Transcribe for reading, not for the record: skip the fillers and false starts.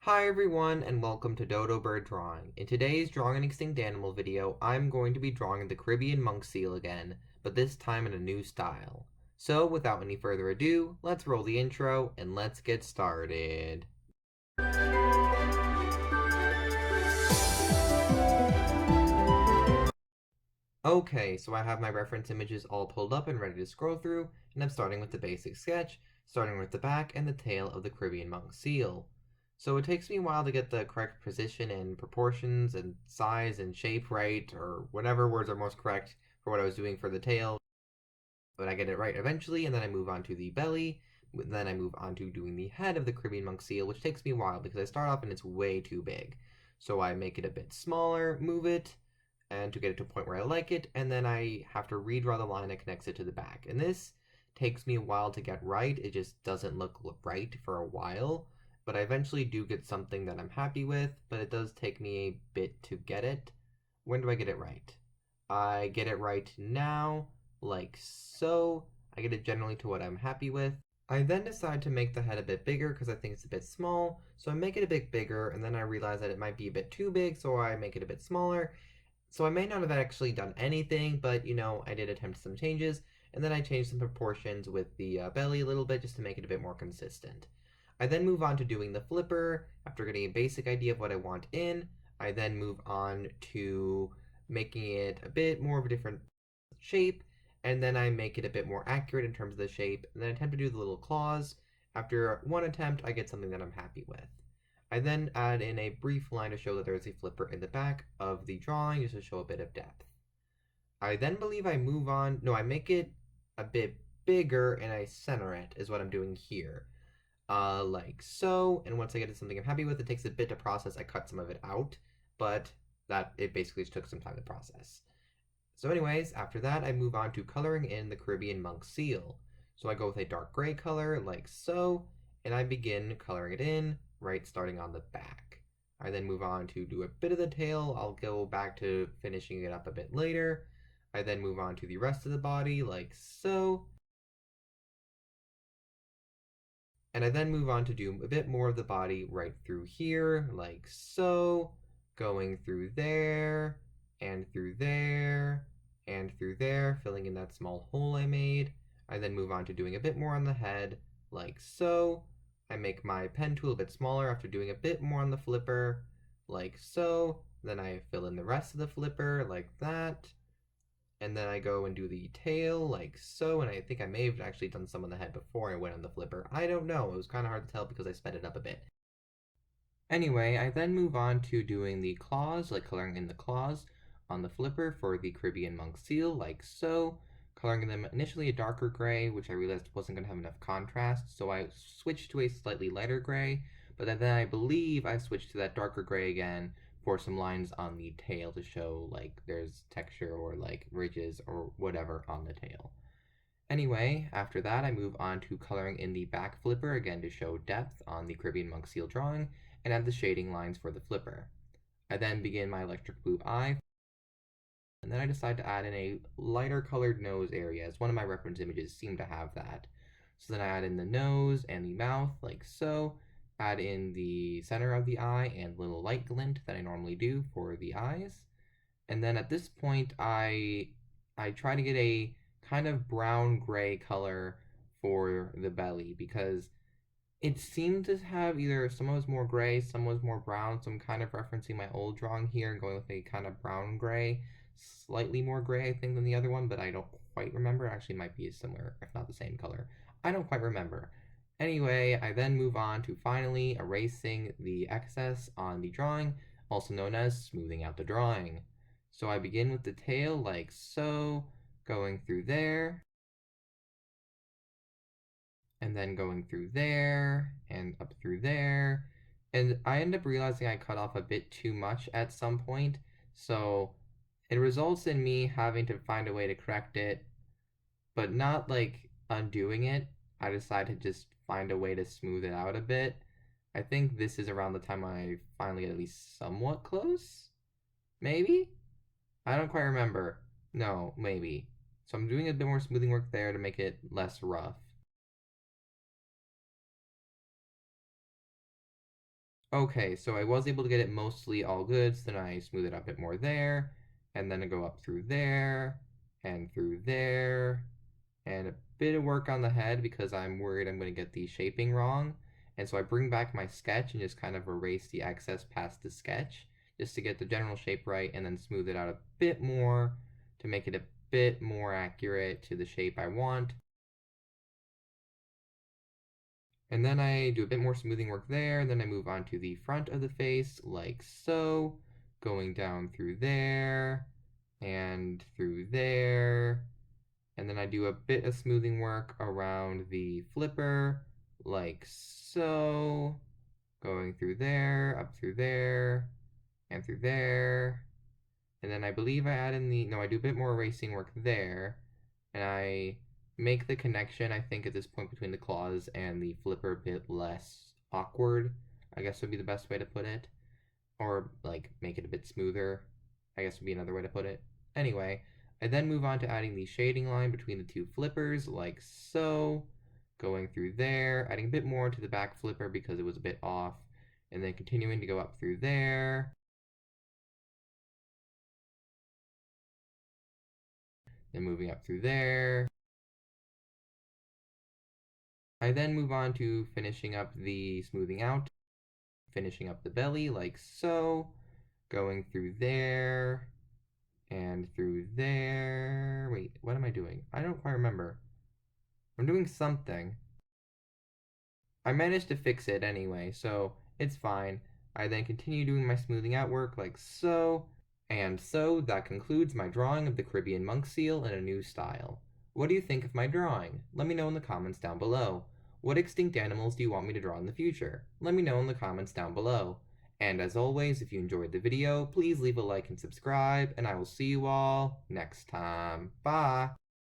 Hi everyone and welcome to Dodo Bird Drawing. In today's Drawing an Extinct Animal video, I'm going to be drawing the Caribbean monk seal again, but this time in a new style. So without any further ado, let's roll the intro and let's get started. Okay, so I have my reference images all pulled up and ready to scroll through, and I'm starting with the basic sketch, starting with the back and the tail of the Caribbean monk seal. So it takes me a while to get the correct position and proportions and size and shape right, or whatever words are most correct for what I was doing for the tail, but I get it right eventually, and then I move on to the belly, then I move on to doing the head of the Caribbean monk seal, which takes me a while because I start off and it's way too big. So I make it a bit smaller, move it, and to get it to a point where I like it, and then I have to redraw the line that connects it to the back. And this takes me a while to get right. It just doesn't look right for a while, but I eventually do get something that I'm happy with, but it does take me a bit to get it. When do I get it right? I get it right now, like so. I get it generally to what I'm happy with. I then decide to make the head a bit bigger because I think it's a bit small, so I make it a bit bigger, and then I realize that it might be a bit too big, so I make it a bit smaller. So I may not have actually done anything, but I did attempt some changes, and then I changed some proportions with the belly a little bit just to make it a bit more consistent. I then move on to doing the flipper. After getting a basic idea of what I want in, I then move on to making it a bit more of a different shape, and then I make it a bit more accurate in terms of the shape, and then I attempt to do the little claws. After one attempt, I get something that I'm happy with. I then add in a brief line to show that there is a flipper in the back of the drawing just to show a bit of depth. I then believe I move on, no, I make it a bit bigger and I center it is what I'm doing here. Like so, and once I get to something I'm happy with, it takes a bit to process. I cut some of it out, but it basically just took some time to process. So anyways, after that, I move on to coloring in the Caribbean monk seal. So I go with a dark gray color, like so, and I begin coloring it in, right starting on the back. I then move on to do a bit of the tail. I'll go back to finishing it up a bit later. I then move on to the rest of the body, like so. And I then move on to do a bit more of the body right through here, like so, going through there, and through there, and through there, filling in that small hole I made. I then move on to doing a bit more on the head, like so. I make my pen tool a bit smaller after doing a bit more on the flipper, like so. Then I fill in the rest of the flipper, like that, and then I go and do the tail like so, and I think I may have actually done some on the head before I went on the flipper. I don't know, it was kind of hard to tell because I sped it up a bit. Anyway, I then move on to doing the claws, like coloring in the claws on the flipper for the Caribbean monk seal, like so. Coloring them initially a darker gray, which I realized wasn't going to have enough contrast, so I switched to a slightly lighter gray, but then I believe I switched to that darker gray again for some lines on the tail to show like there's texture or like ridges or whatever on the tail. Anyway, after that I move on to coloring in the back flipper again to show depth on the Caribbean monk seal drawing and add the shading lines for the flipper. I then begin my electric blue eye, and then I decide to add in a lighter colored nose area as one of my reference images seem to have that. So then I add in the nose and the mouth like so, add in the center of the eye and little light glint that I normally do for the eyes. And then at this point I try to get a kind of brown gray color for the belly because it seemed to have either some was more gray, some was more brown, so I'm kind of referencing my old drawing here and going with a kind of brown gray, slightly more gray I think than the other one, but I don't quite remember. It actually might be a similar, if not the same color. I don't quite remember. Anyway, I then move on to finally erasing the excess on the drawing, also known as smoothing out the drawing. So I begin with the tail like so, going through there, and then going through there and up through there. And I end up realizing I cut off a bit too much at some point, so it results in me having to find a way to correct it, but not like undoing it. I decide to just find a way to smooth it out a bit. I think this is around the time I finally get at least somewhat close. Maybe? I don't quite remember. No, maybe. So I'm doing a bit more smoothing work there to make it less rough. Okay, so I was able to get it mostly all good, so then I smooth it out a bit more there, and then I go up through there, and through there, and a bit of work on the head because I'm worried I'm going to get the shaping wrong. And so I bring back my sketch and just kind of erase the excess past the sketch just to get the general shape right and then smooth it out a bit more to make it a bit more accurate to the shape I want. And then I do a bit more smoothing work there, and then I move on to the front of the face like so, going down through there and through there, and then I do a bit of smoothing work around the flipper, like so, going through there, up through there, and through there. And then I believe I add in the, no, I do a bit more erasing work there, and I make the connection, I think, at this point between the claws and the flipper a bit less awkward, I guess would be the best way to put it. Or, like, make it a bit smoother, I guess would be another way to put it. Anyway, I then move on to adding the shading line between the two flippers, like so, going through there, adding a bit more to the back flipper because it was a bit off, and then continuing to go up through there, then moving up through there. I then move on to finishing up the smoothing out, finishing up the belly like so, going through there, and through there. Wait, what am I doing? I don't quite remember. I'm doing something. I managed to fix it anyway, so it's fine. I then continue doing my smoothing out work like so, and so that concludes my drawing of the Caribbean monk seal in a new style. What do you think of my drawing? Let me know in the comments down below. What extinct animals do you want me to draw in the future? Let me know in the comments down below. And as always, if you enjoyed the video, please leave a like and subscribe, and I will see you all next time. Bye!